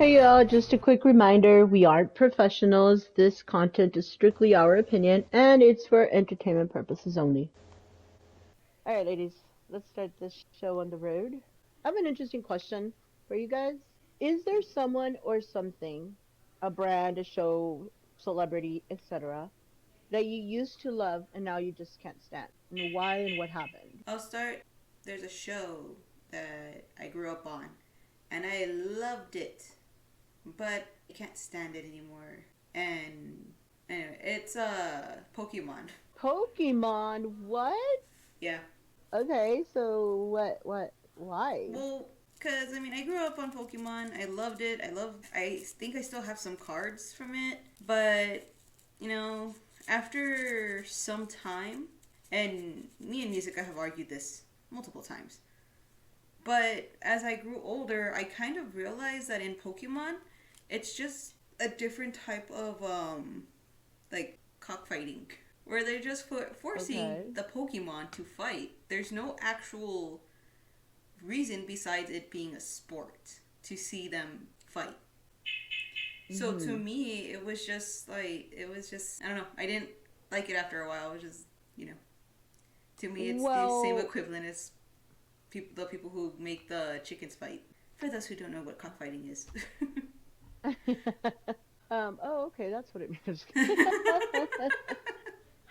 Hey y'all, just a quick reminder, we aren't professionals. This content is strictly our opinion and it's for entertainment purposes only. Alright, ladies, let's start this show on the road. I have an interesting question for you guys. Is there someone or something, a brand, a show, celebrity, etc., that you used to love and now you just can't stand? And why and what happened? I'll start. There's a show that I grew up on, and I loved it, but I can't stand it anymore. And anyway, it's Pokemon. Pokemon, what? Yeah. Okay, so why? Well, cause I mean, I grew up on Pokemon. I loved it. I think I still have some cards from it, but you know, after some time, and me and Muzica have argued this multiple times. But as I grew older, I kind of realized that in Pokemon, it's just a different type of like cockfighting, where they're just forcing Okay. the Pokemon to fight. There's no actual reason besides it being a sport to see them fight. So to Hmm. me, it was just I don't know. I didn't like it after a while. It was just you know to me it's the same Well, equivalent as the people who make the chickens fight. For those who don't know what cockfighting is. oh, okay, that's what it means.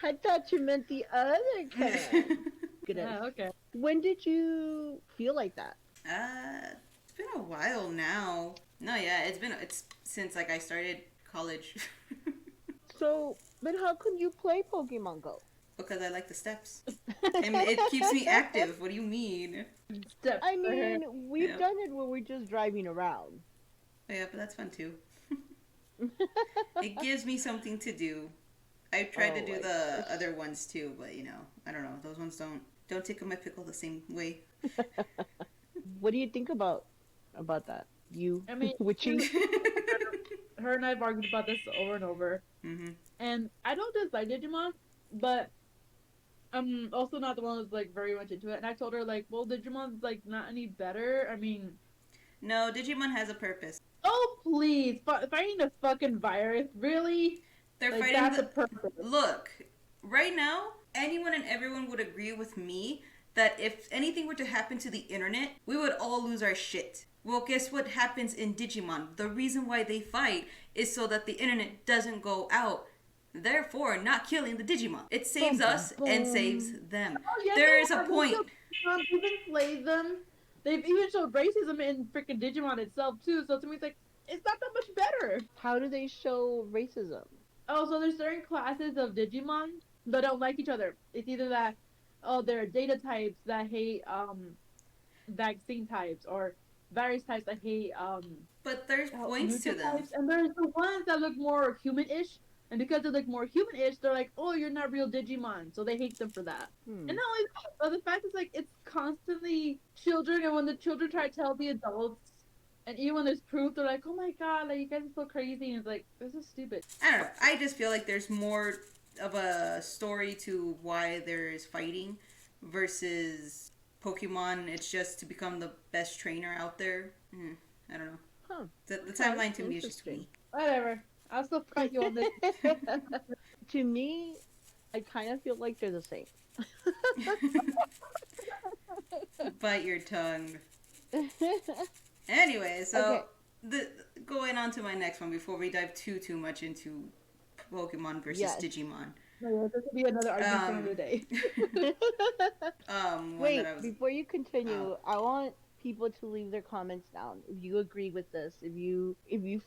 I thought you meant the other kind. Goodness. Yeah, okay. When did you feel like that? It's been a while now. No, yeah, it's since like I started college So, but how can you play Pokemon Go? because I like the steps. And it keeps me active. What do you mean? Steps I for her. mean, we've Yeah. done it when we're just driving around. Oh, yeah, but that's fun too. It gives me something to do. I've tried to Oh do my the gosh. other ones too, but I don't know. Those ones don't tickle my pickle the same way. What do you think about that? You I mean, witchy? her and I have argued about this over and over. Mhm. And I don't dislike Digimon, but I'm also not the one who's like very much into it. And I told her like, well, Digimon's like not any better. I mean, No, Digimon has a purpose. oh please, fighting a fucking virus, really? They're Like fighting that's a the. purpose. Look, right now, anyone and everyone would agree with me that if anything were to happen to the internet, we would all lose our shit. Well, guess what happens in Digimon? The reason why they fight is so that the internet doesn't go out. Therefore, not killing the Digimon. It Boom, saves boom, us and saves boom. them. Oh yeah, There is they a are. They point. kill Digimon. They've enslaved them. They've even showed racism in freaking Digimon itself too. So to me, it's like it's not that much better. How do they show racism? Oh, so there's certain classes of Digimon that don't like each other. It's either that oh there are data types that hate vaccine types or virus types that hate But there's points to neutral them. types, and there's the ones that look more human-ish. And because they look more human-ish, they're like, oh, you're not real Digimon, so they hate them for that. And Hmm. not only that, but the fact is like it's constantly children, and when the children try to tell the adults, and even when there's proof, they're like, oh my god, like you guys are so crazy, and it's like this is stupid. I don't know. I just feel like there's more of a story to why there is fighting versus Pokemon. It's just to become the best trainer out there. I don't know. Huh. The Okay. timeline to me is just too Interesting. me. Whatever. I'll still fight you on this. To me, I kind of feel like they're the same. Bite your tongue. Anyway, Okay. so the going on to my next one before we dive too much into Pokemon versus Yes. Digimon. No, yeah, this will be another argument for Um, another day. one that Wait, I was. before you Oh, continue, I want people to leave their comments down if you agree with this. If you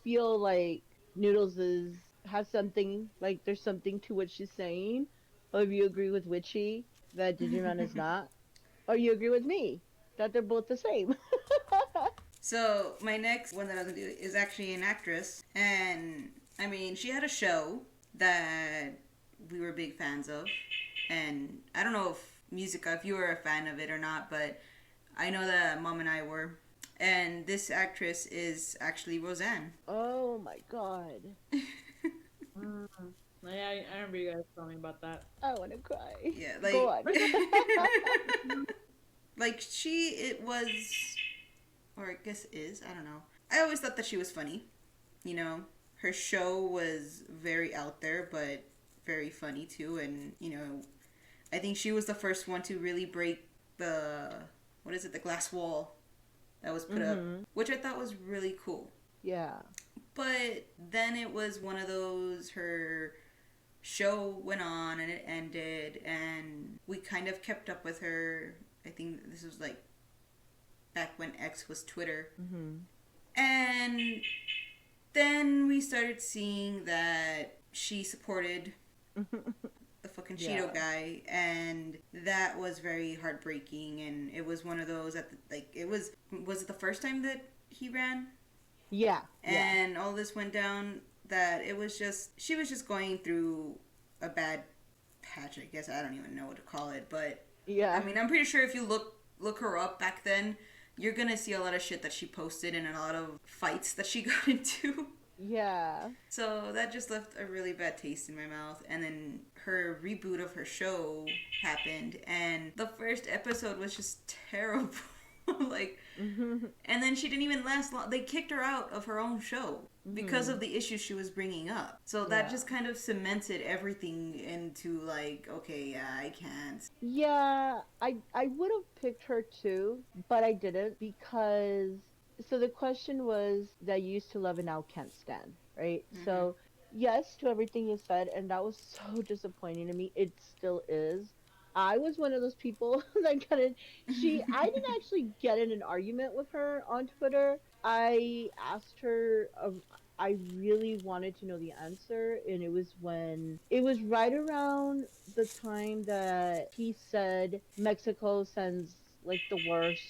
feel like Noodles is has something like there's something to what she's saying, or if you agree with Witchy that Digimon is not, or you agree with me that they're both the same. so my next one that I was gonna do is actually an actress, and I mean she had a show that we were big fans of, and I don't know if Muzica, if you were a fan of it or not, but I know that Mom and I were. And this actress is actually Roseanne. Oh my god. Mm. Yeah, I remember you guys telling me about that. I want to cry. Yeah, Go like on. like she it was or I guess is, I don't know. I always thought that she was funny. You know, her show was very out there, but very funny too. And I think she was the first one to really break the what is it, the glass wall that was put up, Mhm. which I thought was really cool. Yeah. But then it was one of those, her show went on and it ended, and we kind of kept up with her. I think this was like back when X was Twitter. Mhm. And then we started seeing that she supported the fucking Yeah. Cheeto guy, and that was very heartbreaking. And it was one of those that, like, was it the first time that he ran? Yeah. Yeah. And all this went down, that it was just, she was just going through a bad patch, I guess. I don't even know what to call it, but I Yeah. mean, I'm pretty sure if you look her up back then, you're gonna see a lot of shit that she posted and a lot of fights that she got into. Yeah. So that just left a really bad taste in my mouth. And then her reboot of her show happened, and the first episode was just terrible. Like, Mhm. and then she didn't even last long. They kicked her out of her own show because of Mhm. the issues she was bringing up. So that Yeah. just kind of cemented everything into, like, okay, yeah, I can't. Yeah, I would have picked her too, but I didn't because so the question was that you used to love and now can't stand, right? Hmm. So yes to everything you said, and that was so disappointing to me. It still is. I was one of those people that got in. I didn't actually get in an argument with her on Twitter. I asked her. I really wanted to know the answer, and it was right around the time that he said Mexico sends like the worst,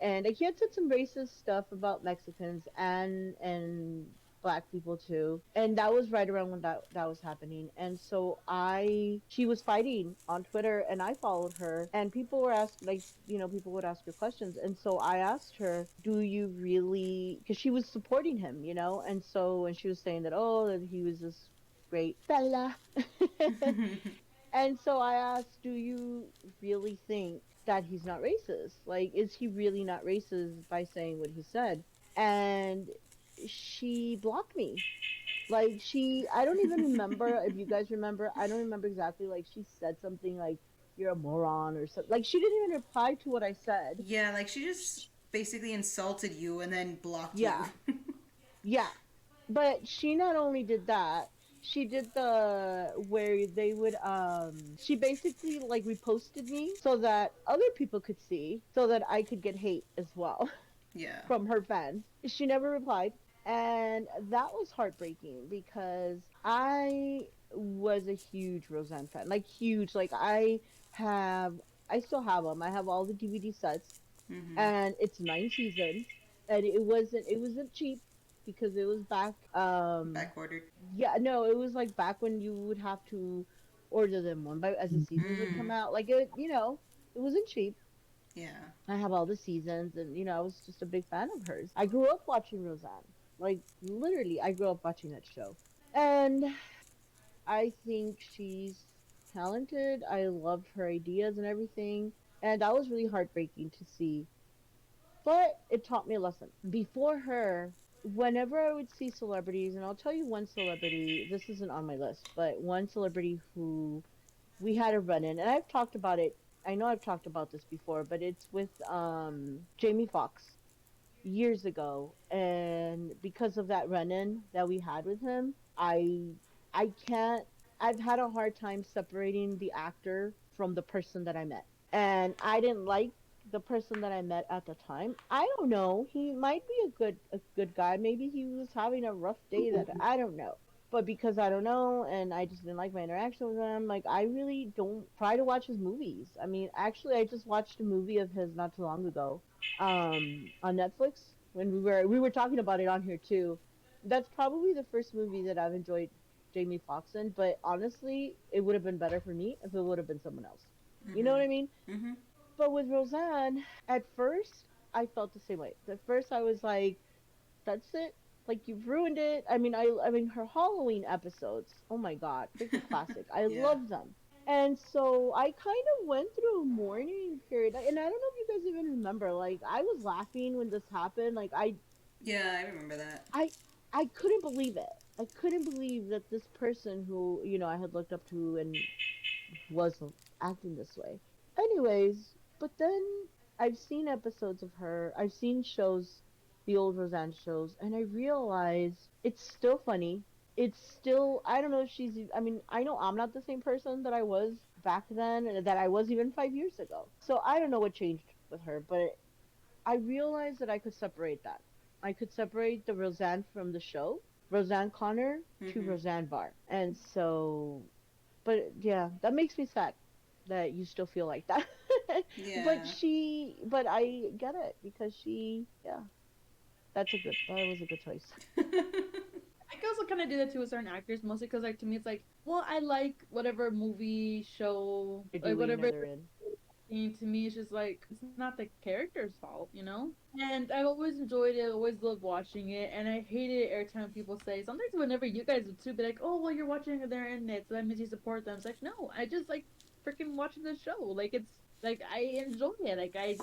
and like, he had said some racist stuff about Mexicans and black people too, and that was right around when that was happening. And so I she was fighting on Twitter, and I followed her, and people were asked, like, people would ask her questions, and so I asked her, do you really, because she was supporting him, and so, and she was saying that, oh, that he was this great fella. And so I asked, do you really think that he's not racist? Like, is he really not racist by saying what he said? And she blocked me. Like, I don't even remember if you guys remember. I don't remember exactly. Like, she said something like, you're a moron or something. Like, she didn't even reply to what I said. Yeah, like, she just basically insulted you and then blocked you. Yeah, yeah. But she not only did that, she did the where they would she basically like reposted me so that other people could see, so that I could get hate as well Yeah. from her fans. She never replied, and that was heartbreaking because I was a huge Roseanne fan. Like, huge. Like, have I still have them. I have all the DVD sets, Hmm. and it's 9 seasons, and it wasn't cheap because it was back, Back ordered. yeah, no, it was like back when you would have to order them one by as the seasons would come Mm. out. Like, it wasn't cheap. Yeah. I have all the seasons, and I was just a big fan of hers. I grew up watching Roseanne. Like, literally, I grew up watching that show. And I think she's talented. I loved her ideas and everything. And that was really heartbreaking to see. But it taught me a lesson. Before her, whenever I would see celebrities, and I'll tell you one celebrity, this isn't on my list, but one celebrity who we had a run in, and I've talked about it. I know I've talked about this before, but it's with Jamie Foxx years ago, and because of that run in that we had with him, I can't. I've had a hard time separating the actor from the person that I met, and I didn't like the person that I met at the time. I don't know. He might be a good guy. Maybe he was having a rough day, that I don't know. But because I don't know, and I just didn't like my interaction with him, like, I really don't try to watch his movies. I mean, actually, I just watched a movie of his not too long ago, on Netflix, when we were talking about it on here too. That's probably the first movie that I've enjoyed Jamie Foxx in, but honestly, it would have been better for me if it would have been someone else. You know Hmm. what I mean? Hmm. But with Roseanne, at first, I felt the same way. At first, I was like, "That's it. Like, you've ruined it." I mean, her Halloween episodes. Oh my God, freaking classic. I Yeah. love them. And so I kind of went through a mourning period, and I don't know if you guys even remember. Like, I was laughing when this happened. Like, I Yeah, I remember that. I I couldn't believe it. I couldn't believe that this person who, I had looked up to and was acting this way. Anyways, but then I've seen episodes of her. I've seen shows, the old Roseanne shows, and I realize it's still funny. It's still, I don't know if I mean, I know I'm not the same person that I was back then, and that I was even 5 years ago. So I don't know what changed with her, but I realized that I could separate that. I could separate the Roseanne from the show, Roseanne Connor to Hmm. Roseanne Barr. And so, but yeah, that makes me sad that you still feel like that. Yeah. But I get it because yeah, that was a good choice. I can also kind of do that too with certain actors, mostly because like to me it's like, well, I like whatever movie, show, They're like doing or whatever they're in. thing. To me, it's just like it's not the character's fault, you know. And I've always enjoyed it, always loved watching it, and I hate it every time people say. Sometimes whenever you guys would too be like, oh well, you're watching it, they're in it, so that means you support them. It's like no, I just like freaking watching the show. Like it's like I enjoy it. Like I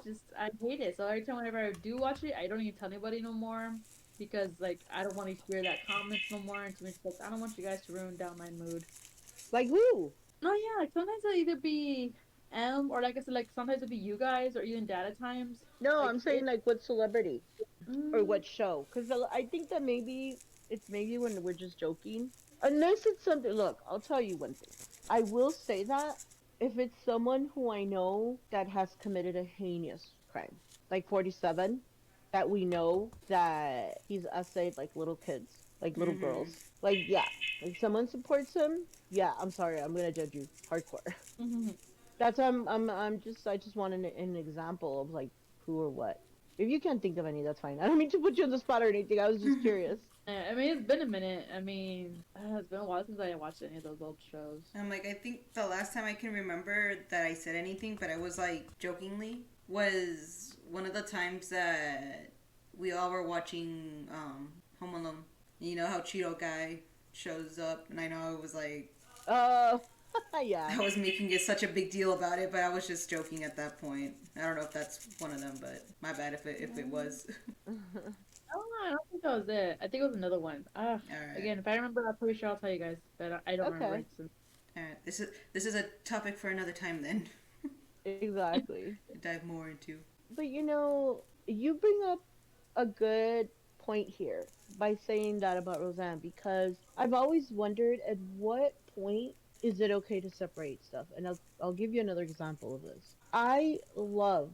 hate it. So every time whenever I do watch it, I don't even tell anybody no more because like I don't want to hear that comments no more. And to me, it's like I don't want you guys to ruin down my mood. Like who? No, yeah, like sometimes it'll either be or like I said, like sometimes it'll be you guys or even dad at times. No, Like I'm saying it. like what celebrity or Mm, what show? Because I think that maybe it's maybe when we're just joking. Unless it's something. Look, I'll tell you one thing. I will say that if it's someone who I know that has committed a heinous crime, like 47, that we know that he's essayed like little kids, like little Hmm. girls, like yeah, like someone supports him, yeah, I'm sorry, I'm gonna judge you hardcore. mm-hmm. That's I just want an example of like who or what. If you can't think of any, that's fine. I don't mean to put you on the spot or anything. I was just curious. I mean, it's been a minute. I mean, it's been a while since I watched any of those old shows. I'm like, I think the last time I can remember that I said anything, but I was like jokingly, was one of the times that we all were watching Home Alone. You know how Cheeto guy shows up, and I know I was like, Uh, yeah. I was making it such a big deal about it, but I was just joking at that point. I don't know if that's one of them, but my bad if it was. Oh, I don't think that was it. I think it was another one. All right, Again, if I remember, I'm pretty sure I'll tell you guys, but I don't remember Okay, it. So. all right. This is a topic for another time then. exactly. To dive more into. But you bring up a good point here by saying that about Roseanne because I've always wondered at what point is it okay to separate stuff? And I'll give you another example of this. I love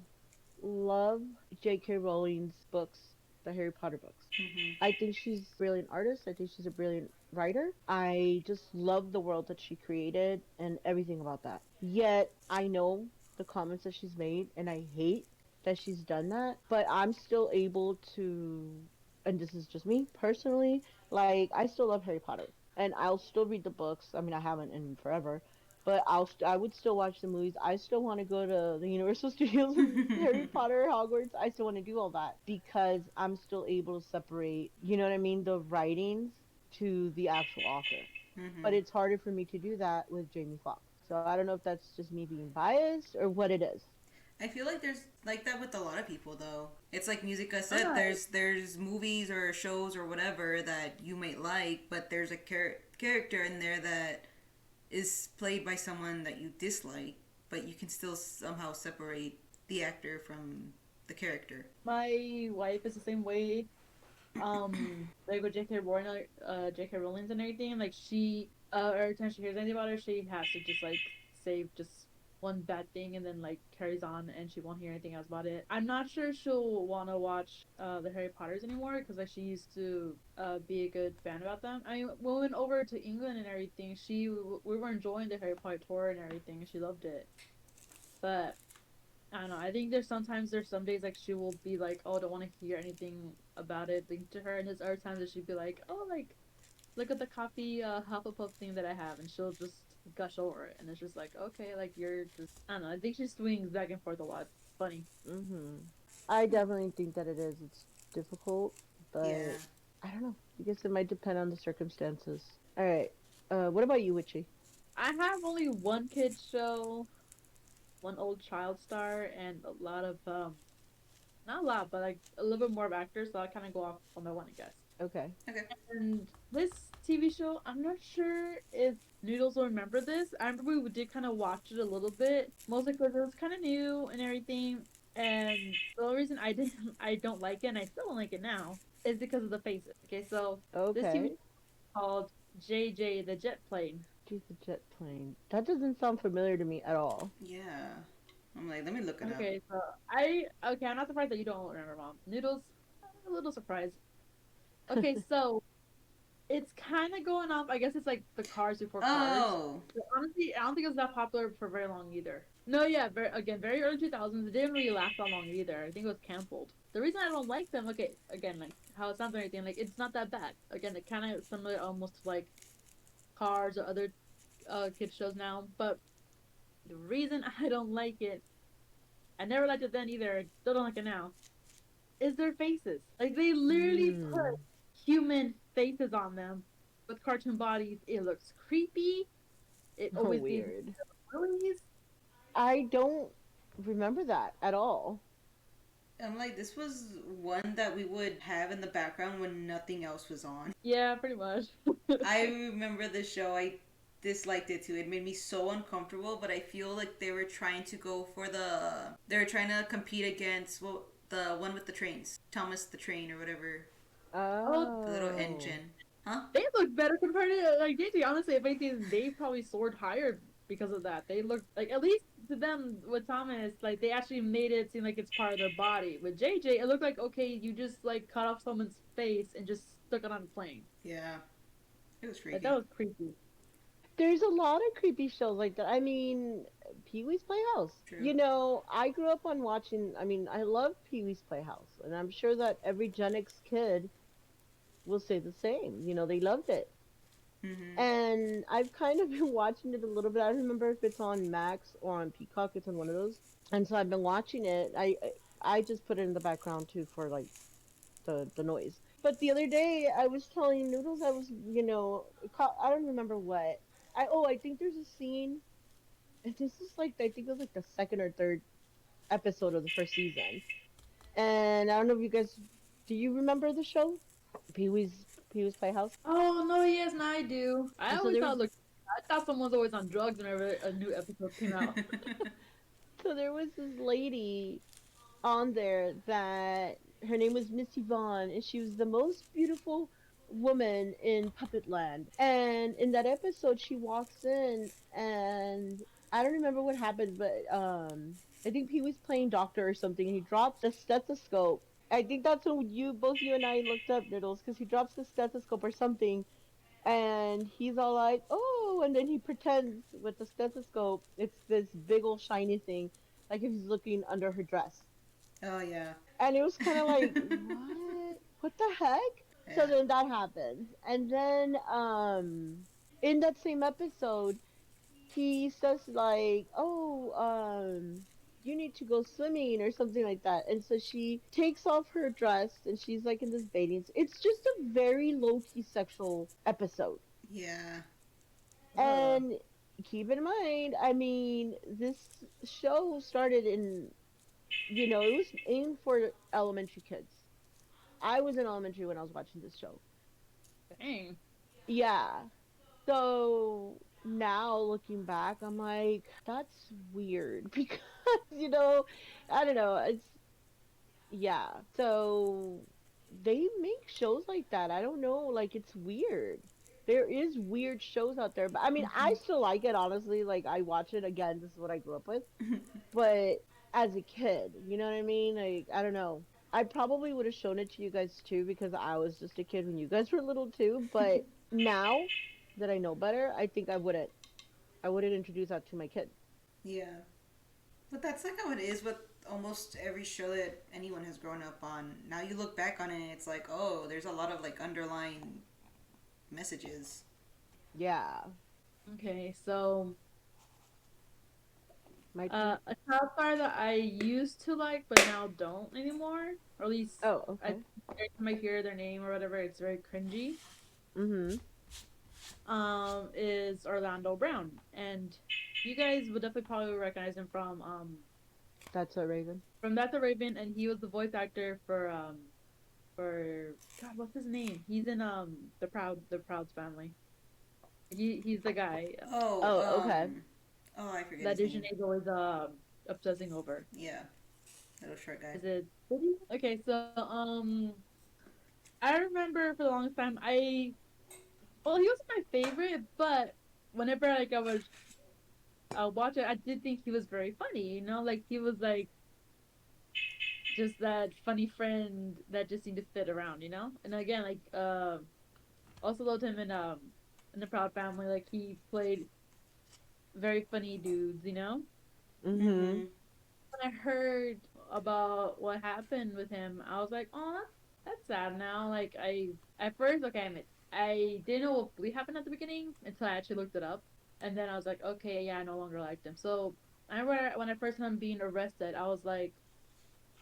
J.K. Rowling's books, the Harry Potter books. Hmm. I think she's a brilliant artist. I think she's a brilliant writer. I just love the world that she created and everything about that. Yet, I know the comments that she's made, and I hate that she's done that, but I'm still able to, and this is just me personally, like, I still love Harry Potter. And I'll still read the books. I mean, I haven't in forever, but I would still watch the movies. I still want to go to the Universal Studios of Harry Potter, Hogwarts. I still want to do all that because I'm still able to separate, you know what I mean, the writings to the actual author. But Hmm. it's harder for me to do that with Jamie Foxx. So I don't know if that's just me being biased or what it is. I feel like there's like that with a lot of people though. It's like Muzica said, Ah, there's movies or shows or whatever that you might like, but there's a character in there that is played by someone that you dislike, but you can still somehow separate the actor from the character. my wife is the same way. Like with J.K. Rowling's and everything. Like she, every time she hears anything about her, she has to just like save just one bad thing and then like carries on, and she won't hear anything else about it. I'm not sure she'll want to watch the Harry Potters anymore because like she used to be a good fan about them. I mean, when we went over to England and everything, we were enjoying the Harry Potter tour and everything, and she loved it. But I don't know. I think there's some days like she will be like, oh, I don't want to hear anything about it linked to her, and there's other times that she'd be like, oh, like look at the coffee Hufflepuff thing that I have, and she'll just gush over it, and it's just like, okay, like you're just I don't know. I think she swings back and forth a lot. It's funny. Hmm. I definitely think that it is. It's difficult, Yeah. but I don't know. I guess it might depend on the circumstances. All right. What about you, Witchy? I have only one kid show, one old child star, and a lot of not a lot, but like a little bit more of actors, so I kind of go off on that one, I guess. Okay. Okay. And this TV show, I'm not sure if Noodles will remember this. I remember we did kind of watch it a little bit, mostly because it was kind of new and everything. And the only reason I don't like it, and I still don't like it now, is because of the faces. Okay, so this TV show Okay. is called JJ the Jet Plane. Geez, the jet plane. That doesn't sound familiar to me at all. Yeah. I'm like, let me look it up. Okay, so I'm not surprised that you don't remember, Mom. Noodles, a little surprised. Okay, so it's kind of going off. I guess it's like the Cars before Cars. Oh. But honestly, I don't think it was that popular for very long either. No, yeah, very early 2000s. It didn't really last that long either. I think it was canceled. The reason I don't like them, okay, again, like how it sounds and everything, like it's not that bad. Again, it kind of similar almost to like Cars or other kids shows now. But the reason I don't like it, I never liked it then either. Still don't like it now. Is their faces. Like they literally put Hmm. human faces on them with cartoon bodies. It looks creepy. It always gave me Weird. willies. I don't remember that at all. I'm like, this was one that we would have in the background when nothing else was on. Yeah, pretty much. I remember the show. I disliked it too. It made me so uncomfortable, but I feel like they were trying to go for the. They were trying to compete against, well, the one with the trains. Thomas the Train or whatever. Oh, The little Oh. engine. Huh? they look better compared to like JJ. Honestly, if anything, they probably soared higher because of that. They look like at least to them with Thomas, like they actually made it seem like it's part of their body. With JJ, it looked like okay, you just like cut off someone's face and just stuck it on a plane. Yeah. It was Like that freaky. was creepy. There's a lot of creepy shows like that. I mean, Pee Wee's Playhouse. True. You know, I grew up on watching, I mean, I love Pee Wee's Playhouse, and I'm sure that every Gen X kid will say the same. You know, they loved it. Mm-hmm. And I've kind of been watching it a little bit. I don't remember if it's on Max or on Peacock. It's on one of those. And so I've been watching it. I just put it in the background too for like the noise. But the other day I was telling Noodles I was, you know, I don't remember what. I think there's a scene. And this is like I think it was like the second or third episode of the first season. And I don't know if you guys do you remember the show? Pee Wee's Playhouse? Oh no, yes, no, I do. I And so always there thought, was look, I thought someone was always on drugs whenever a new episode came out. this lady on there that her name was Miss Yvonne, and she was the most beautiful woman in Puppet Land. And in that episode, she walks in, and I don't remember what happened, but I think he was playing doctor or something, and he drops the stethoscope. I think that's when both you and I looked up Noodles, because he drops the stethoscope or something, and he's all like, "Oh," and then he pretends with the stethoscope, it's this big old shiny thing, like if he's looking under her dress. Oh yeah. And it was kind of like, what? What the heck? So Yeah. then that happens. And then in that same episode, he says like, "Oh, you need to go swimming or something like that." And so she takes off her dress and she's like in this bathing. It's just a very low-key sexual episode. Yeah. Ugh. And keep in mind, I mean, this show started in, you know, it was aimed for elementary kids. I was in elementary when I was watching this show. Dang. Yeah. So now looking back, I'm like, that's weird because, you know, I don't know. It's, yeah. So they make shows like that. I don't know. Like, it's weird. There is weird shows out there, but I mean, I Mhm. still like it, honestly. Like, I watch it again. This is what I grew up with. But as a kid, you know what I mean? Like, I don't know. I probably would have shown it to you guys too because I was just a kid when you guys were little too. But now that I know better, I think I wouldn't. I wouldn't introduce that to my kid. Yeah. But that's like how it is with almost every show that anyone has grown up on. Now you look back on it and it's like, oh, there's a lot of like underlying messages. Yeah, Okay, so my turn. a child star that I used to like but now don't anymore, or at least Oh, I okay. every time I hear their name or whatever, it's very cringy. Mhm. Is Orlando Brown, and you guys would definitely probably recognize him from That's a Raven. From That's a Raven, and he was the voice actor for God, what's his name? He's in the Prouds family. He's the guy Oh, Oh, okay. oh, I forget that his name. Disney is always obsessing over. Yeah, little short guy. Is it Diddy? Okay, so I remember for the longest time well, he wasn't my favorite, but whenever like I was watch it, I did think he was very funny. Like he was like just that funny friend that just seemed to fit around. And again, like also loved him in the Proud Family. Like he played very funny dudes. Mm-hmm. Mm-hmm. When I heard about what happened with him, I was like, oh, that's sad now. Like I at first, okay, I didn't know what really happened at the beginning until I actually looked it up, and then I was like, okay, yeah, I no longer liked him. So I remember when I first saw him being arrested, I was like,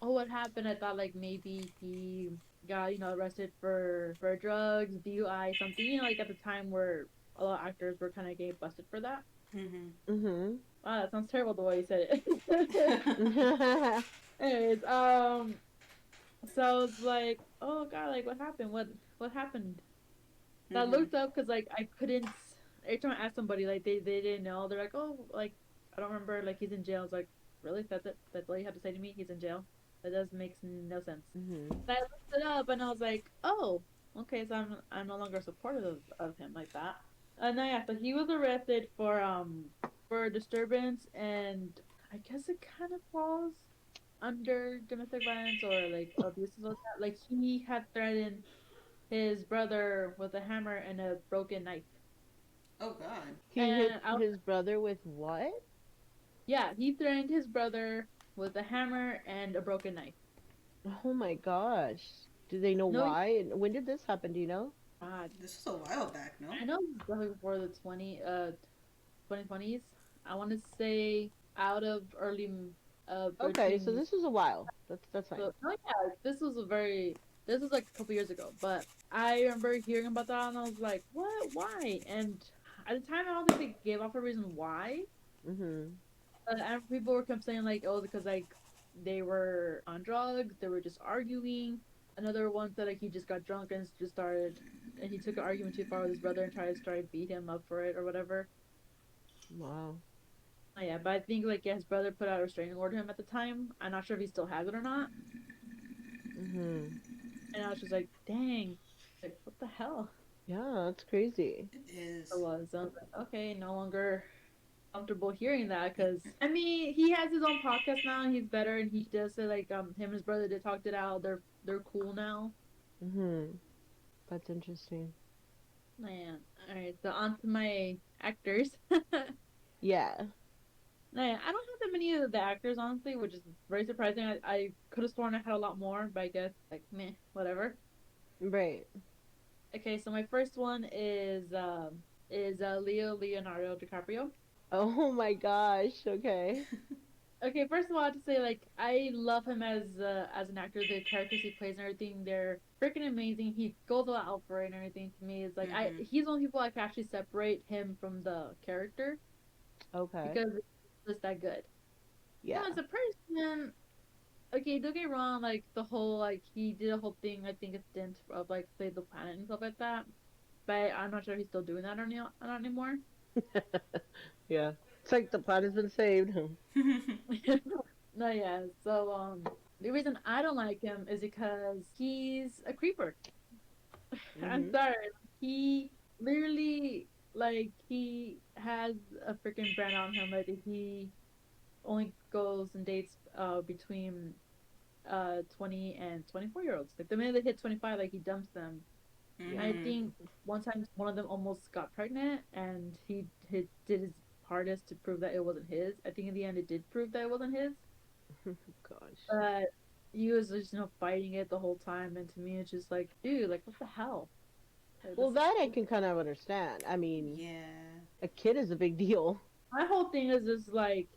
oh, what happened? I thought like maybe he got arrested for drugs, DUI, something. Like at the time where a lot of actors were kind of getting busted for that. Mm-hmm. Mm-hmm. Wow, that sounds terrible the way you said it. Anyways, so I was like, oh god, like what happened? What happened? So I Mm-hmm. looked up because like I couldn't. Every time I asked somebody, like they didn't know. They're like, oh, like I don't remember. Like he's in jail. I was like, really? That's it? That's all you have to say to me? He's in jail? That does makes no sense. Mm-hmm. So I looked it up and I was like, oh, okay. So I'm no longer supportive of him like that. And then yeah, so he was arrested for disturbance, and I guess it kind of falls under domestic violence or like abuses like that. Like he had threatened his brother with a hammer and a broken knife. Oh God. He hit And his brother with what? yeah, he threatened his brother with a hammer and a broken knife. Oh my gosh. Do they know No, why? And when did this happen? Do you know? God, This was a while back, no? I know this is definitely before the 2020s. I want to say out of early Okay, so between. this was a while. That's fine. So, no, yeah, this was like a couple years ago, but I remember hearing about that and I was like, what? Why? And at the time, I don't think they gave off a reason why. Mm-hmm. And people were kept saying like, oh, because like they were on drugs, they were just arguing. Another one said like he just got drunk and just started, and he took an argument too far with his brother and tried to beat him up for it or whatever. Wow. Oh, yeah, but I think like yeah, his brother put out a restraining order on him at the time. I'm not sure if he still has it or not. Mm-hmm. And I was just like, dang, like what the hell? Yeah, that's crazy. It is. It was. I was like, okay, no longer comfortable hearing that because I mean he has his own podcast now and he's better and he does say like him and his brother did talked it out. They're cool now. Mm-hmm. That's interesting. Man, all right. So on to my actors. Yeah. Man, I don't have that many of the actors honestly, which is very surprising. I could have sworn I had a lot more, but I guess like meh, whatever. Right. Okay, so my first one is Leonardo DiCaprio. Oh my gosh. Okay. Okay, first of all, I have to say like I love him as an actor. The characters he plays and everything, they're freaking amazing. He goes all out for it and everything. To me, is like I Mm-hmm. he's one of the people I can actually separate him from the character Okay. because it's just that good. Yeah. No, as a person, okay, don't get me wrong. Like the whole like he did a whole thing. I think a stint of like save the planet and stuff like that. But I'm not sure if he's still doing that or not anymore. Yeah. It's like the plot has been saved. No, yeah. So the reason I don't like him is because he's a creeper. I'm Mm-hmm. sorry. He literally like he has a freaking brand on him. Like he only goes and dates between 20 and 24-year-olds. Like the minute they hit 25, like he dumps them. I Mm-hmm. think one time one of them almost got pregnant, and he did his hardest to prove that it wasn't his. I think in the end it did prove that it wasn't his, Gosh. but he was just fighting it the whole time. And to me, it's just like, dude, like what the hell? Like, Well, that I can kind of understand. I mean, Yeah. a kid is a big deal. my whole thing is just like,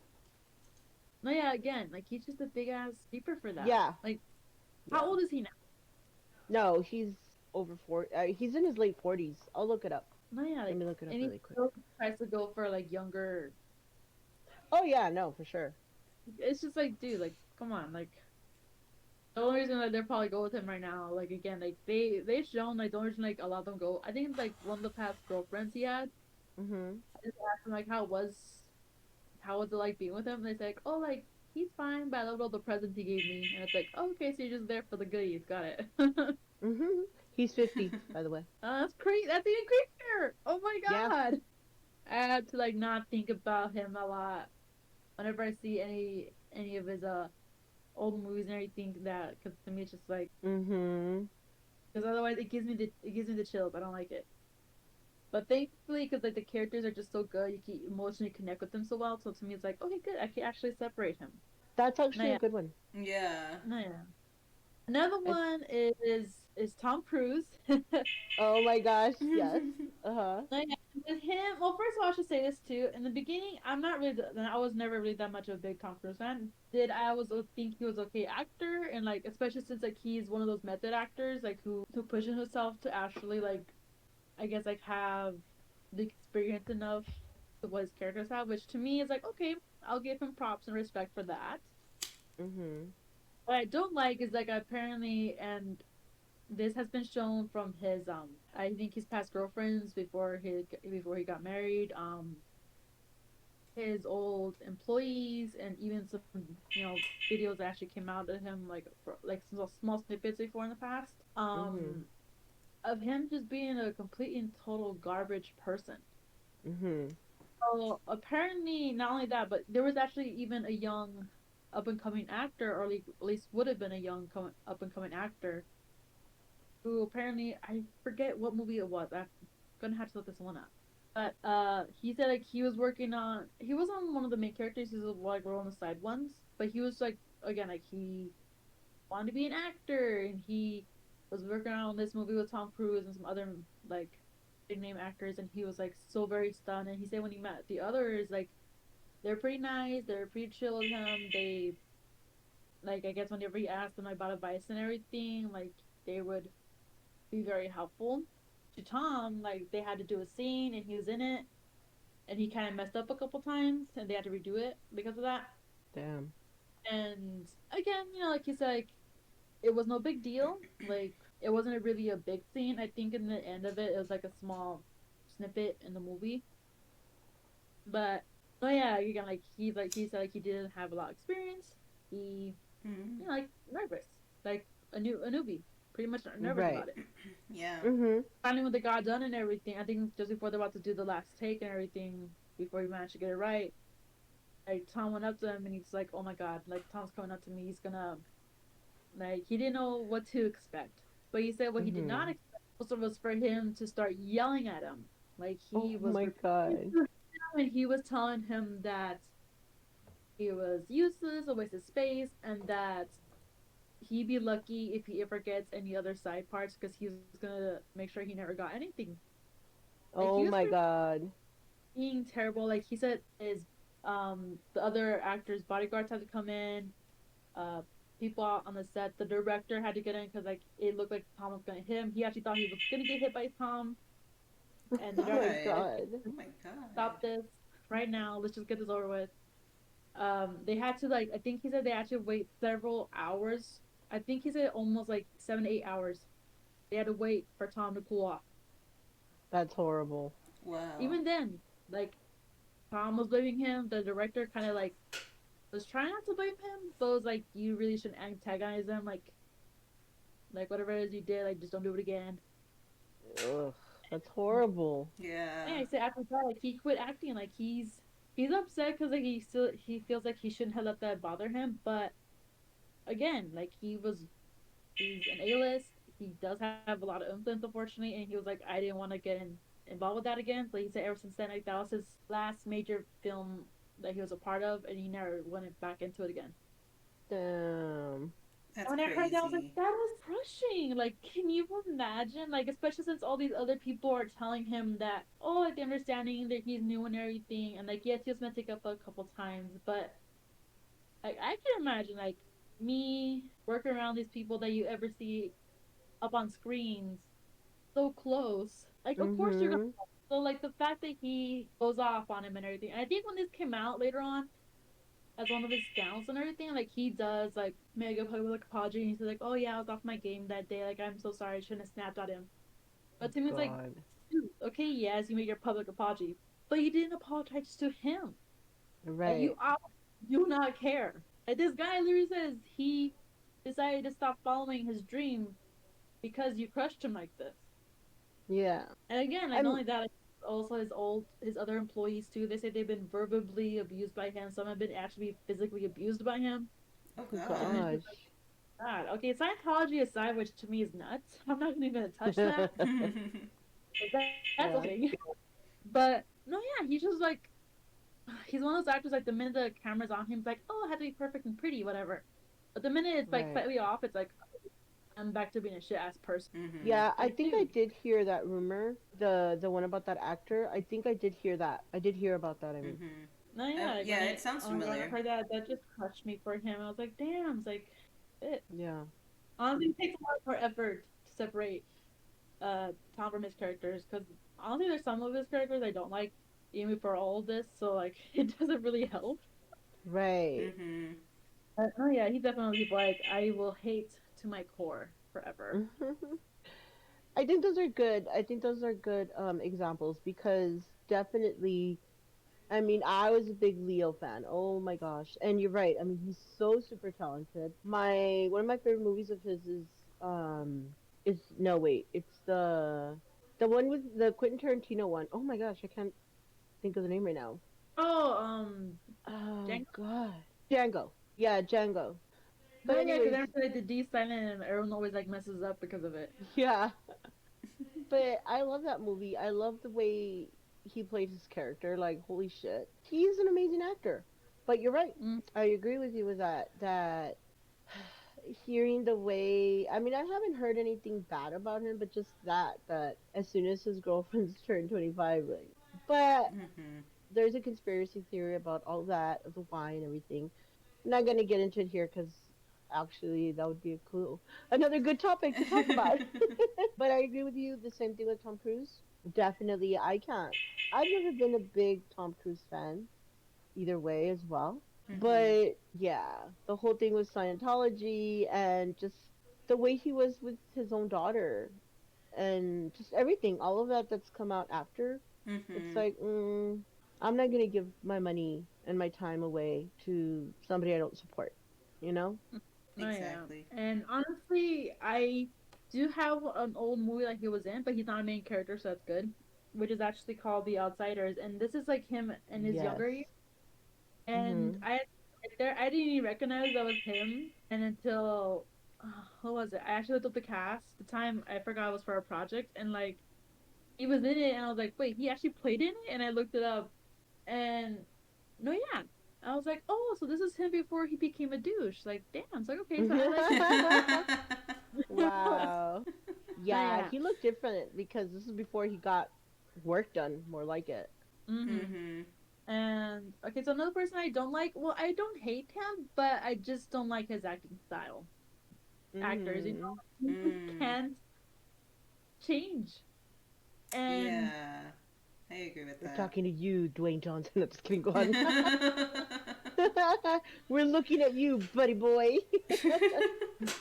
no, yeah, again, like he's just a big ass keeper for that. Yeah. Like, how Yeah. old is he now? No, he's over 40. He's in his late 40s. I'll look it up. No, yeah, Let like, me look it up and he really quick. still tries to go for like younger. Oh, yeah, no, for sure. it's just like, dude, like, come on, like, the only reason that they're probably go with him right now, like, again, like, they've shown, like, the only reason, like, a lot of them go, I think, like, one of the past girlfriends he had, Mhm. I just asked him, like, how was it, like, being with him, and they said, like, oh, like, he's fine, but I love all the presents he gave me, and it's like, oh, okay, so you're just there for the goodies, got it. Mhm. He's 50, by the way. That's crazy, that's even creepier, oh my Yeah. god. I had to, like, not think about him a lot whenever I see any of his, old movies and everything that, because to me it's just like, Mhm. because otherwise it gives me the chills. I don't like it. But thankfully, because like the characters are just so good, you can emotionally connect with them so well. So to me, it's like, okay, good. I can actually separate him. That's No, actually a yeah, good one. Yeah. no, yeah. Another It's one is Tom Cruise. No, oh my gosh, yes. Uh-huh. yeah, with him. Well, first of all, I should say this too. In the beginning, I'm not really. I was never really that much of a big Tom Cruise fan. Did I was think he was okay actor, and like especially since like he's one of those method actors like who pushes himself to actually like I guess like have the experience enough of what his characters have, which to me is like okay, I'll give him props and respect for that. Mhm. What I don't like is like apparently, and this has been shown from his I think his past girlfriends before he got married, his old employees, and even some videos that actually came out of him like for, like some small snippets before in the past Mhm. of him just being a complete and total garbage person. Mhm. So apparently, not only that, but there was actually even a young up and coming actor, or at least would have been a young up and coming actor, who apparently I forget what movie it was. I'm gonna have to look this one up. But he said like he was on one of the main characters. He was like one of the side ones, but he was like again like he wanted to be an actor, and he was working on this movie with Tom Cruise and some other like big name actors, and he was like so very stunned. And he said when he met the others, like they're pretty nice, they're pretty chill with him. They like I guess whenever he asked them about advice and everything, like they would be very helpful. To Tom, like they had to do a scene and he was in it, and he kind of messed up a couple times, and they had to redo it because of that. Damn. And again, like he said, like it was no big deal. Like it wasn't really a big scene. I think in the end of it, it was like a small snippet in the movie. But oh yeah, again, like he said like he didn't have a lot of experience. He Mhm. like nervous, like a newbie, pretty much nervous Right. about it. Yeah. Mhm. Finally, when they got done and everything, I think just before they're about to do the last take and everything, before he managed to get it right, like Tom went up to him and he's like, "Oh my god!" Like Tom's coming up to me, he's gonna like he didn't know what to expect, but he said what he did not Mhm. expect was for him to start yelling at him, like Oh he was my repeating god. to him, and he was telling him that he was useless, a waste of space, and that he'd be lucky if he ever gets any other side parts because he was gonna make sure he never got anything. Like he Oh was my pretty god. being terrible. Like he said, his the other actors' bodyguards had to come in. Uh, people out on the set, the director had to get in because like it looked like Tom was gonna hit him. He actually thought he was gonna get hit by Tom, and the Oh my director said, God. "Okay, god. Oh my God. stop this right now. Let's just get this over with." They had to like I think he said they had to wait several hours. I think he said almost like 7 to 8 hours. They had to wait for Tom to cool off. That's horrible. Wow. Even then, like Tom was blaming him. The director kind of like was trying not to blame him, but was like, "You really shouldn't antagonize them. Like whatever it is you did, like just don't do it again." Ugh. That's horrible. Yeah. Yeah, I said after that, like he quit acting. Like he's upset because like he feels like he shouldn't have let that bother him. But again, like he's an A-list. He does have a lot of influence, unfortunately, and he was like, I didn't want to get involved with that again. So he said ever since then, like that was his last major film that he was a part of, and he never went back into it again. Damn. That's When I heard that, I was like, crazy. that is crushing. Like, can you imagine? Like, especially since all these other people are telling him that, oh, like, the understanding that he's new and everything. And, like, yes, he was meant to take up a couple times. But, like, I can imagine, like, me working around these people that you ever see up on screens so close. Like, of course you're gonna. Mhm. So, like, the fact that he goes off on him and everything. And I think when this came out later on, as one of his scouts and everything. Like he does like make a public apology and he's like, "Oh yeah, I was off my game that day. Like I'm so sorry, I shouldn't have snapped at him." But to me, it's like, God. dude, okay, yes, you made your public apology, but you didn't apologize to him. Like Right. do not care. Like this guy literally says he decided to stop following his dream because you crushed him like this. Yeah. And again, like not I'm only that, like, also his other employees too. They say they've been verbally abused by him. Some have been actually physically abused by him. Oh oh God. To me, it's just gosh. like God. Okay, Scientology aside, which to me is nuts. I'm not even gonna touch that. That's a Yeah. thing. But no, yeah, he's just like he's one of those actors. Like the minute the camera's on him, it's like, oh, I have to be perfect and pretty, whatever. But the minute it's like Right. slightly off, it's like I'm back to being a shit ass person. Mhm. Yeah, I Like, think I dude, did hear that rumor. The one about that actor. I think I did hear that. I did hear about that, I mean. Mhm. no, yeah, like Yeah, it sounds when I familiar. heard that, that just crushed me for him. I was like, damn, it's like, it. Yeah. Honestly, it takes a lot more effort to separate Tom from his characters because honestly, there's some of his characters I don't like, even before all of this. So like, it doesn't really help. Right. Mhm. Oh yeah, he's definitely like I will hate to my core forever. I think those are good. I think those are good examples because definitely I mean, I was a big Leo fan. Oh my gosh. And you're right. I mean, he's so super talented. My one of my favorite movies of his is no wait, it's the one with the Quentin Tarantino one. Oh my gosh, I can't think of the name right now. Oh, Oh Django. god. Django. Yeah, Django. But No, yeah, because anyways, everyone said the D silent and everyone always like messes up because of it. yeah. But I love that movie. I love the way he played his character. Like, holy shit. He's an amazing actor. But you're right. Mm, I agree with you with that. That hearing the way, I mean, I haven't heard anything bad about him, but just that as soon as his girlfriend's turned 25, like, but Mhm. there's a conspiracy theory about all that, of the why and everything. I'm not going to get into it here because actually that would be a cool, another good topic to talk about. But I agree with you. The same thing with Tom Cruise. Definitely, I can't. I've never been a big Tom Cruise fan either way as well. Mhm. But yeah, the whole thing with Scientology and just the way he was with his own daughter and just everything, all of that that's come out after, it's Mhm. like, I'm not gonna give my money and my time away to somebody I don't support, you know? oh yeah, Exactly. and honestly, I do have an old movie that he was in, but he's not a main character, so that's good. Which is actually called The Outsiders, and this is like him in his Yes. younger years. And Mhm. I didn't even recognize that was him, and until what was it? I actually looked up the cast. The time I forgot it was for a project, and like he was in it, and I was like, wait, he actually played in it, and I looked it up, and no, yeah, I was like, oh, so this is him before he became a douche. Like, damn, it's like okay, so I like him. Wow. No, Yeah, yeah, he looked different because this is before he got work done, more like it. mm-hmm. Mhm. And okay, so another person I don't like. Well, I don't hate him, but I just don't like his acting style. Actors, Mhm. he just Mm. can't change. And Yeah. I agree with We're that. talking to you, Dwayne Johnson. I'm just kidding. Go on. We're looking at you, buddy boy.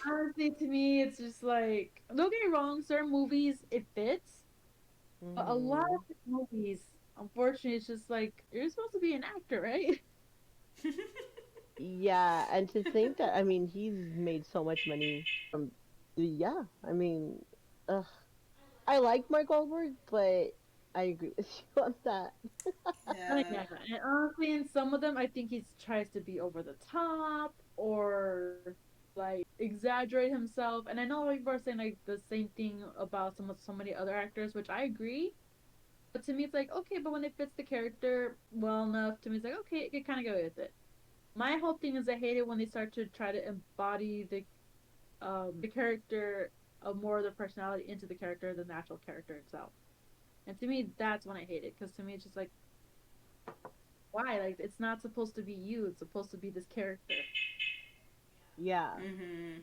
honestly, to me, it's just like don't get me wrong, certain movies it fits, but a lot of Mhm. these movies, unfortunately, it's just like you're supposed to be an actor, right? Yeah, and to think that, I mean, he's made so much money from, yeah, I mean, ugh. I like Mark Wahlberg, but I agree with you on that. Like, Yeah. yeah, and honestly, in some of them, I think he tries to be over the top or like exaggerate himself. And I know people are saying like the same thing about so many other actors, which I agree. But to me, it's like okay, but when it fits the character well enough, to me, it's like okay, I can kind of go with it. My whole thing is I hate it when they start to try to embody the character of more of the personality into the character than the actual character itself. And to me, that's when I hate it because to me, it's just like why? Like it's not supposed to be you. It's supposed to be this character. Yeah. Mhm.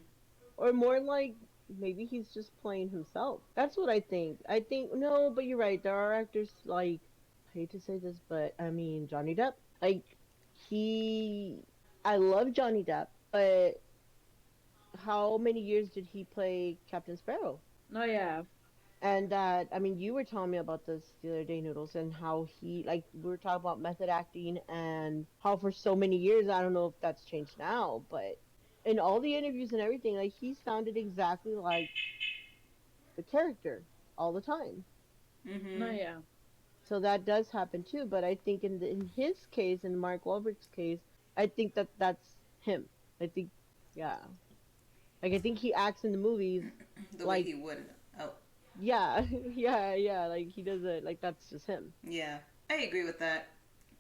Or more like maybe he's just playing himself. That's what I think. I think no, but you're right. There are actors like I hate to say this, but I mean Johnny Depp. Like he I love Johnny Depp, but how many years did he play Captain Sparrow? Oh yeah. And that, I mean, you were telling me about this the other day, Noodles, and how he, like, we were talking about method acting and how for so many years, I don't know if that's changed now, but in all the interviews and everything, like, he sounded exactly like the character all the time. No Mm-hmm. yeah. So that does happen too, but I think in his case, in Mark Wahlberg's case, I think that that's him. I think, yeah. Like, I think he acts in the movies The way like, he would. Oh, yeah, yeah, like he does it, like that's just him. yeah. I agree with that.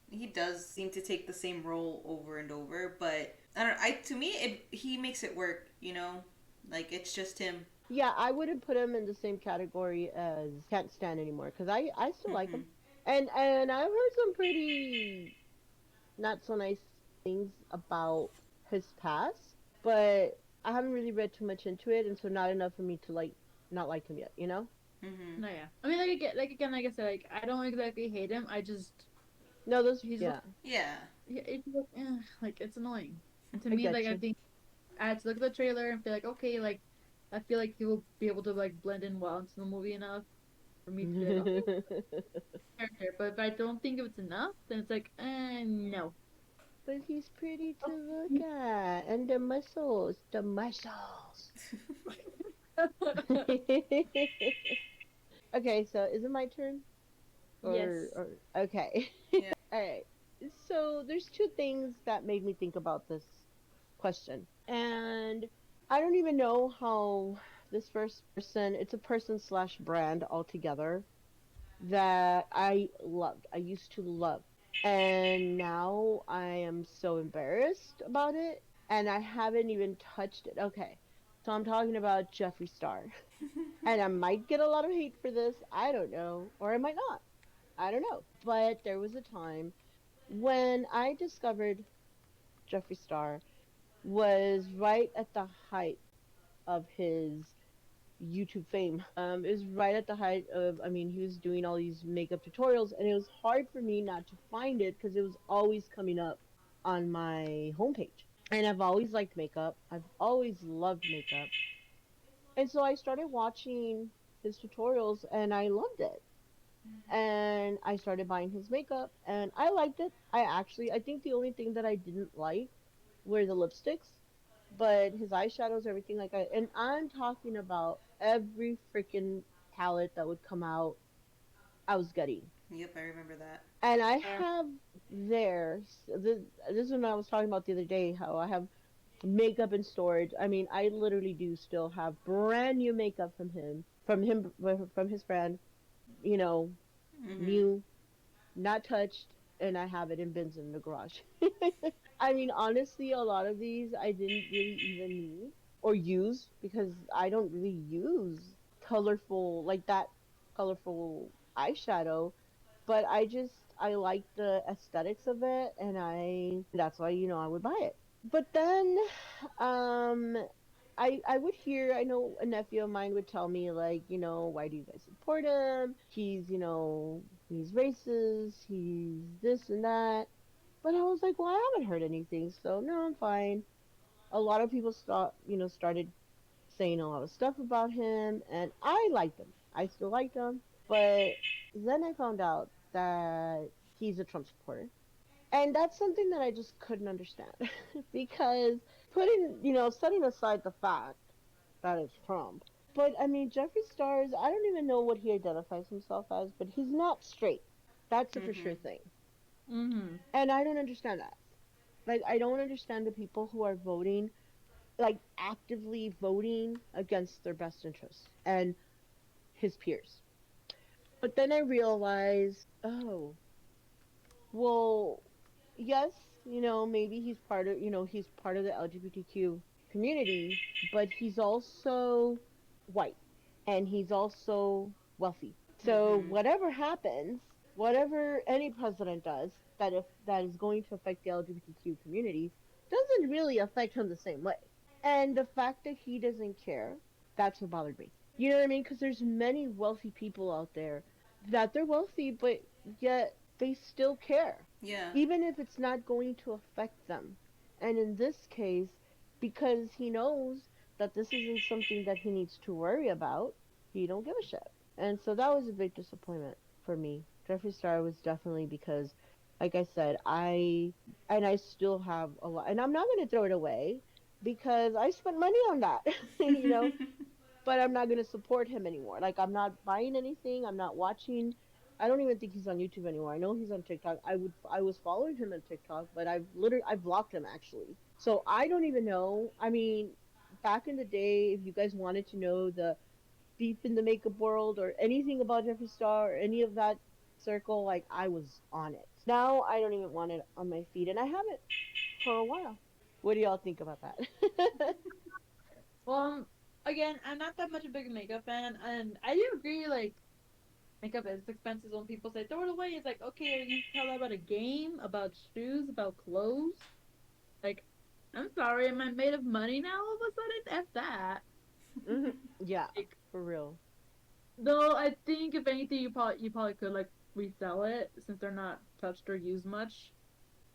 He does seem to take the same role over and over, but I don't. I to me, he makes it work. Like it's just him. Yeah, I wouldn't put him in the same category as Can't Stand anymore because I still like him, Mm-hmm. and I've heard some pretty not so nice things about his past, but I haven't really read too much into it, and so not enough for me to like not like him yet, you know? Mm-hmm. No yeah. I mean, like again, like I said, like I don't exactly hate him. I just No, those he's yeah, Yeah. it's like it's annoying. And to I me, get like I you. think I had to look at the trailer and feel like, okay, like I feel like he will be able to like blend in well into the movie enough for me to be like, okay, character. But if I don't think it's enough, then it's like, no. But he's pretty to look at, and the muscles, the muscles. Okay, so is it my turn? Yes. Or okay. Yeah. All right. So there's two things that made me think about this question. And I don't even know how this first person, it's a person slash brand altogether that I loved. I used to love. And now I am so embarrassed about it and I haven't even touched it. Okay. So I'm talking about Jeffree Star. And I might get a lot of hate for this. I don't know. Or I might not. I don't know. But there was a time when I discovered Jeffree Star was right at the height of his YouTube fame. It was right at the height of, I mean, he was doing all these makeup tutorials, and it was hard for me not to find it because it was always coming up on my homepage. And I've always liked makeup. I've always loved makeup. And so I started watching his tutorials and I loved it. And I started buying his makeup and I liked it. I think the only thing that I didn't like were the lipsticks, but his eyeshadows, everything like that. And I'm talking about every freaking palette that would come out, I was getting. Yep, I remember that. And I Uh, have there, this is what I was talking about the other day, how I have makeup in storage. I mean, I literally do still have brand new makeup from his brand, you know, Mm-hmm. new, not touched, and I have it in bins in the garage. I mean, honestly, a lot of these I didn't really even need or use because I don't really use colorful, like that colorful eyeshadow, but I like the aesthetics of it and that's why, I would buy it. But then um I would hear, I know a nephew of mine would tell me like, why do you guys support him? He's racist, he's this and that. But I was like, well, I haven't heard anything, so no, I'm fine. A lot of people started saying a lot of stuff about him, and I liked him. I still liked him, but then I found out that he's a Trump supporter, and that's something that I just couldn't understand because setting aside the fact that it's Trump, but I mean, Jeffree Stars, I don't even know what he identifies himself as, but he's not straight. That's a for Mm-hmm. sure thing, mm-hmm. and I don't understand that. Like, I don't understand the people who are voting, like actively voting against their best interests and his peers. But then I realized, oh, well, yes, maybe he's part of the LGBTQ community, but he's also white and he's also wealthy. So Mm-hmm. whatever happens, whatever any president does that is going to affect the LGBTQ community doesn't really affect him the same way. And the fact that he doesn't care, that's what bothered me. You know what I mean? Because there's many wealthy people out there that they're wealthy, but yet they still care, Yeah. even if it's not going to affect them. And in this case, because he knows that this isn't something that he needs to worry about, he don't give a shit. And so that was a big disappointment for me. Jeffree Star was definitely because, like I said, I still have a lot, and I'm not going to throw it away because I spent money on that, you know, but I'm not going to support him anymore. Like, I'm not buying anything. I'm not watching. I don't even think he's on YouTube anymore. I know he's on TikTok. I was following him on TikTok, but I've blocked him actually. So I don't even know. I mean, back in the day, if you guys wanted to know the deep in the makeup world or anything about Jeffree Star or any of that circle, like I was on it. Now I don't even want it on my feed, and I haven't for a while. What do y'all think about that? Well, again, I'm not that much a big makeup fan, and I do agree. Like, makeup is expensive. When people say throw it away, it's like, okay, are you tell that about a game, about shoes, about clothes? Like, I'm sorry, am I made of money now all of a sudden? F that. Hmm. Yeah, Like, for real. though I think if anything, you probably could like resell it since they're not touched or used much.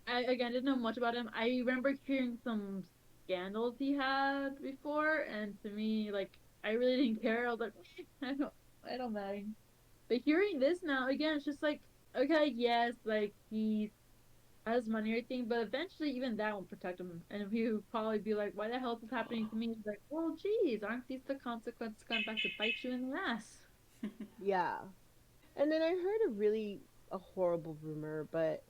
I again didn't know much about him. I remember hearing some scandals he had before, and to me, like I really didn't care. I was like, I don't mind. But hearing this now again, it's just like, okay, yes, like he has money or anything, but eventually even that won't protect him, and he would probably be like, why the hell is this happening to me? He's like, well, geez, aren't these the consequences coming back to bite you in the ass? Yeah. And then I heard a horrible rumor, but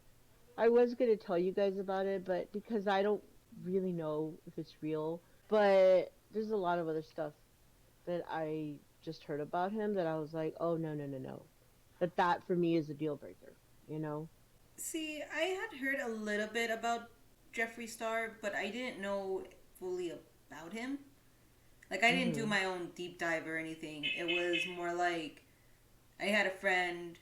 I was gonna tell you guys about it, but because I don't really know if it's real, but there's a lot of other stuff that I just heard about him that I was like, oh no no no no, that for me is a deal breaker, you know? See, I had heard a little bit about Jeffree Star, but I didn't know fully about him. Like, I didn't do Mhm. my own deep dive or anything. It was more like I had a friend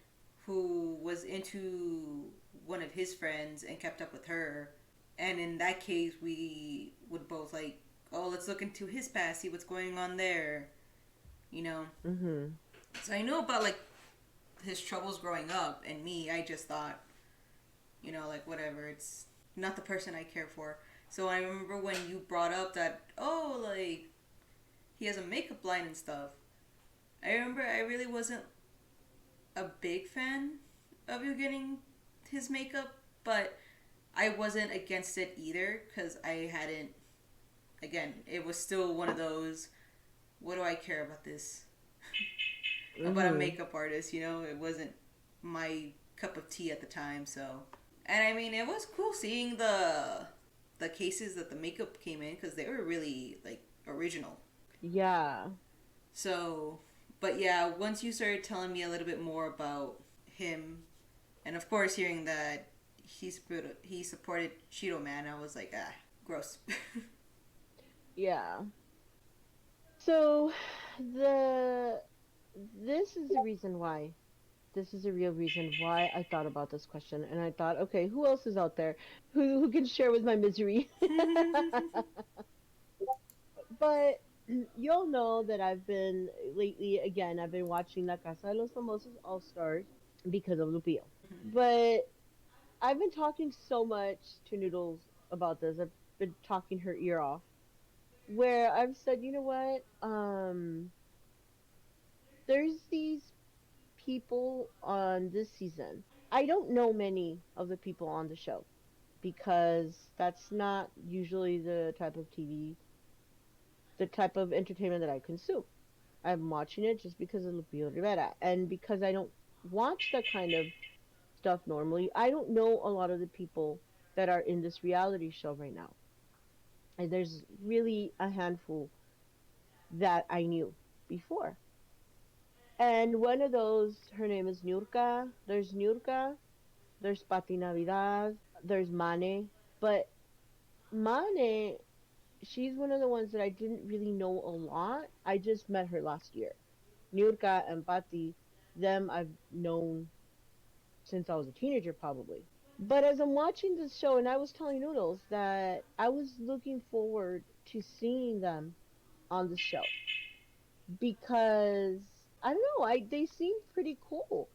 who was into one of his friends and kept up with her. And in that case, we would both, like, oh, let's look into his past, see what's going on there, you know? Mhm. So I know about, like, his troubles growing up, and me, I just thought, like, whatever, it's not the person I care for. So I remember when you brought up that, oh, like, he has a makeup line and stuff. I remember I really wasn't a big fan of you getting his makeup, but I wasn't against it either because I hadn't. Again, it was still one of those. What do I care about this? About a Mhm. makeup artist, It wasn't my cup of tea at the time, so. And I mean, it was cool seeing the cases that the makeup came in because they were really like original. Yeah. So, but yeah, once you started telling me a little bit more about him, and of course hearing that he supported Cheeto Man, I was like, gross. Yeah. So the this is the reason why. This is a real reason why I thought about this question, and I thought, okay, who else is out there who can share with my misery? But you'll know that I've been lately again. I've been watching La Casa de los Famosos All Stars because of Lupillo. But I've been talking so much to Noodles about this. I've been talking her ear off. Where I've said, you know what? There's these people on this season. I don't know many of the people on the show because that's not usually the type of entertainment that I consume. I'm watching it just because of Lupillo Rivera and because I don't watch that kind of stuff normally. I don't know a lot of the people that are in this reality show right now. And there's really a handful that I knew before. And one of those, her name is Nurka. There's Nurka, there's Pati Navidad, there's Mane. But Mane, she's one of the ones that I didn't really know a lot. I just met her last year. Nurka and Pati, them I've known since I was a teenager, probably. But as I'm watching this show, and I was telling Noodles that I was looking forward to seeing them on the show because I don't know, they seem pretty cool.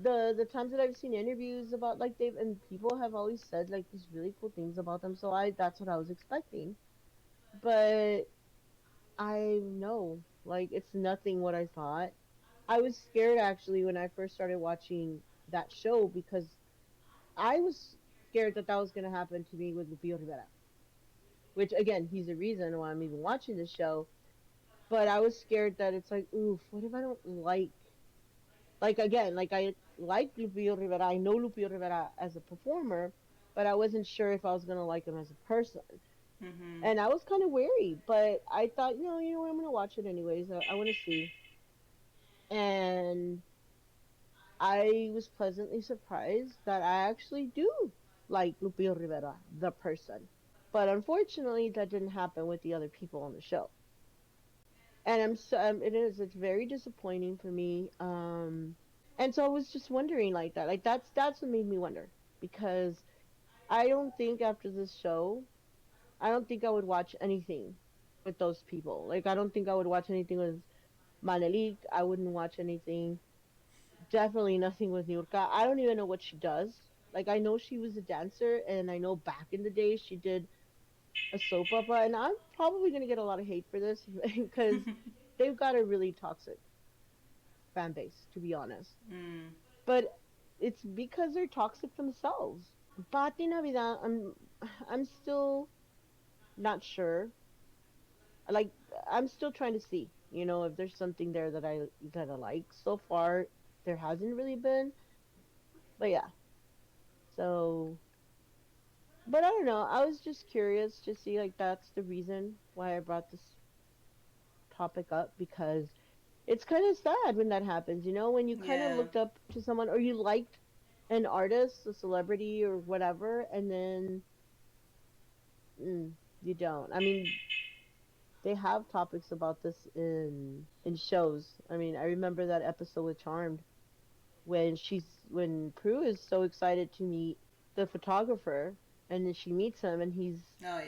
the times that I've seen interviews about like they've and people have always said like these really cool things about them. So I that's what I was expecting. But I know like it's nothing what I thought. I was scared actually when I first started watching that show because I was scared that that was going to happen to me with Lupillo Rivera, which again, he's the reason why I'm even watching the show. But I was scared that it's like, oof, what if I don't like again, like I like Lupillo Rivera. I know Lupillo Rivera as a performer, but I wasn't sure if I was gonna like him as a person. Mm-hmm. And I was kind of wary, but I thought, you know what, I'm gonna watch it anyways. I want to see. And I was pleasantly surprised that I actually do like Lupillo Rivera, the person. But unfortunately, that didn't happen with the other people on the show. And it's very disappointing for me. And so I was just wondering like that. Like that's what made me wonder because I don't think after this show, I don't think I would watch anything with those people. Like I don't think I would watch anything with Manelik. I wouldn't watch anything. Definitely nothing with Nurka. I don't even know what she does. Like I know she was a dancer, and I know back in the day she did a soap opera, and I'm probably gonna get a lot of hate for this because they've got a really toxic fan base, to be honest. Mm. But it's because they're toxic themselves. Pati Navidad, I'm still not sure. Like I'm still trying to see, if there's something there that I like. So far, there hasn't really been. But yeah, so but I don't know. I was just curious to see like that's the reason why I brought this topic up because it's kind of sad when that happens, when you kind of Yeah. looked up to someone or you liked an artist, a celebrity or whatever, and then you don't. I mean, they have topics about this in shows. I mean, I remember that episode with Charmed when Prue is so excited to meet the photographer and then she meets him and Oh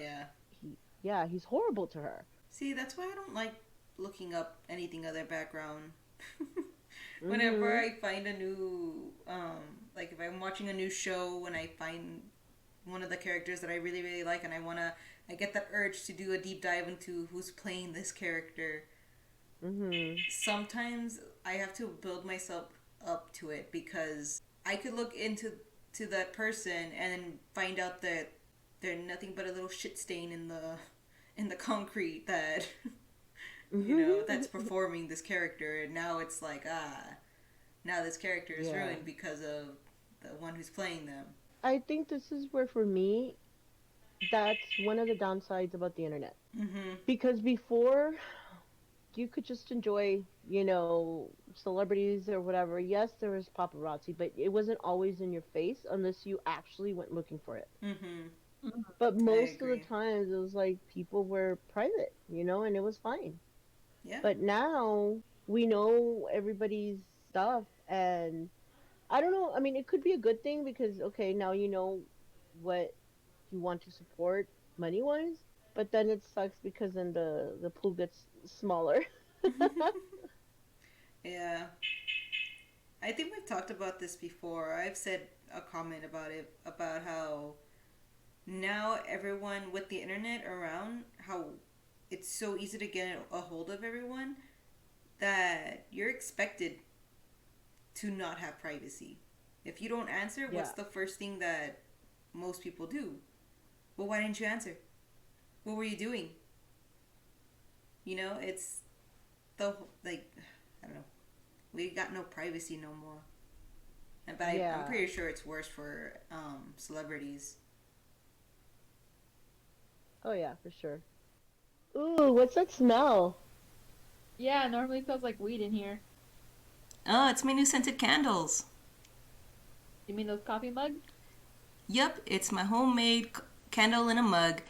yeah. he's horrible to her. See, that's why I don't like looking up anything other background. Whenever Mhm. I find a new, like if I'm watching a new show and I find one of the characters that I really really like and I get that urge to do a deep dive into who's playing this character. Mhm. Sometimes I have to build myself up to it because I could look into that person and then find out that they're nothing but a little shit stain in the concrete that that's performing this character, and now it's like now this character is Yeah. ruined because of the one who's playing them. I think this is where for me that's one of the downsides about the internet. Mm-hmm. Because before you could just enjoy, celebrities or whatever. Yes, there was paparazzi, but it wasn't always in your face unless you actually went looking for it. Mm-hmm. But I most of the agree. times it was like people were private, and it was fine. Yeah. But now we know everybody's stuff and I don't know, I mean it could be a good thing because okay, now you know what you want to support money wise, but then it sucks because then the pool gets smaller. Yeah. I think we've talked about this before. I've said a comment about it about how now everyone with the internet around, how it's so easy to get a hold of everyone that you're expected to not have privacy. If you don't answer, Yeah. what's the first thing that most people do? Well, why didn't you answer? What were you doing? It's the like I don't know. We got no privacy no more. But I'm Yeah. pretty sure it's worse for celebrities. Oh yeah, for sure. Ooh, what's that smell? Yeah, it normally smells like weed in here. Oh, it's my new scented candles. You mean those coffee mugs? Yep, it's my homemade candle in a mug.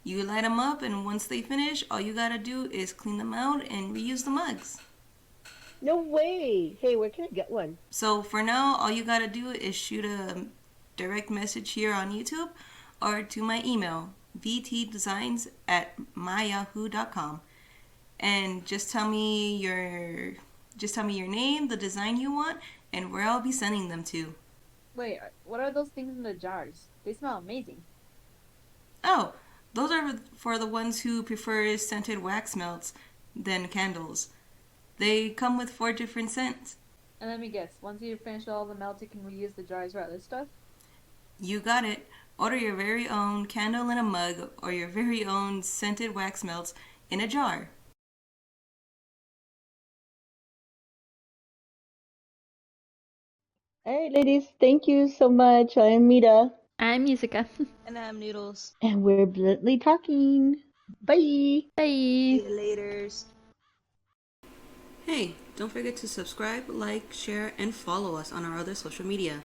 You light them up, and once they finish, all you gotta do is clean them out and reuse the mugs. No way. Hey, where can I get one? So for now, all you gotta do is shoot a direct message here on YouTube or to my email, vtdesigns@myyahoo.com. And just tell me Just tell me your name, the design you want, and where I'll be sending them to. Wait, what are those things in the jars? They smell amazing. Oh, those are for the ones who prefer scented wax melts than candles. They come with 4 different scents. And let me guess, once you finish all the melt, you can reuse the jars for other stuff? You got it. Order your very own candle in a mug or your very own scented wax melts in a jar. All right, ladies, thank you so much. I'm Mida, I'm Muzica. And I'm Noodles. and we're bluntly talking. Bye. Bye. See you laters. Hey, don't forget to subscribe, like, share, and follow us on our other social media.